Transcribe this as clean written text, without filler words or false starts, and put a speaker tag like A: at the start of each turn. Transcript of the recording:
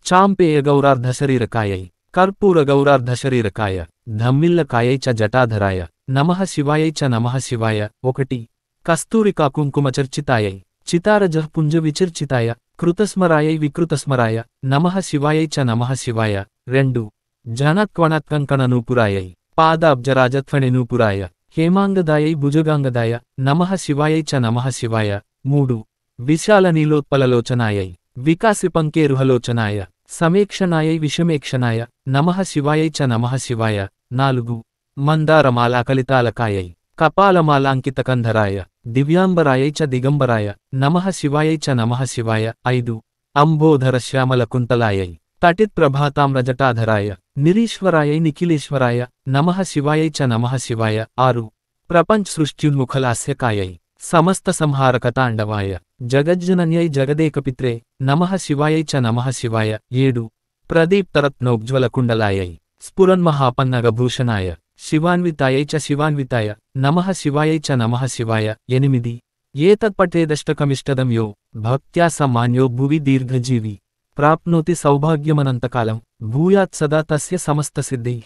A: చాంపేయ గౌరార్ధశరీరకాయై కర్పూర గౌరార్ధశరీరకాయ ధమ్మిల్లకాయై చ జటాధరాయ నమః శివాయై చ నమః శివాయ. 1 కస్తూరికా కుంకుమచర్చితాయై చితారజః పుంజ విచర్చితాయ కృతస్మరాయై వికృతస్మరాయ నమః శివాయై చ నమః శివాయ. 2 జనత్వణత్కంకణనూపురాయై పాదాబ్జరాజత్వణినూపురాయ హేమాంగదాయై భుజగాంగదాయ నమః శివాయై చ నమః శివాయ. 3 విశాలనీలోత్పలలోచనాయై వికాసిపంకేరుహలోచనాయ సమేక్షణాయై విషమేక్షణాయ నమః శివాయై చ నమః శివాయ. 4 మందారమాలాకలితాలకాయై కపాలమాలాంకితకంధరాయ దివ్యాంబరాయై చ దిగంబరాయ నమః శివాయై చ నమః శివాయ. 5 అంబోధరశ్యామలకుంతలాయై తటిత్ప్రభాతామ్రజటాధరాయ నిరీశ్వరాయై నిఖిలేశ్వరాయ నమః శివాయై చ నమః శివాయ. 6 ప్రపంచసృష్ట్యున్ముఖలాస్యకాయై సమస్త సంహారకతాండవాయ జగజ్జనన్యై జగదేకపిత్రే నమః శివాయై చ నమః శివాయ. 7 ప్రదీప్తరత్నోజ్వలకుండలాయై స్ఫురన్మహాపన్నగభూషణాయ శివాన్వితాయై చ శివాన్వితాయ నమః శివాయై చ నమః శివాయ. 8 ఏతత్పఠేదష్టకమిష్టదం యో భక్త్యా సమాన్యో భువి దీర్ఘజీవి ప్రాప్నోతి సౌభాగ్యమనంతకాలం భూయాత్ సదా తస్య సమస్తసిద్ధి.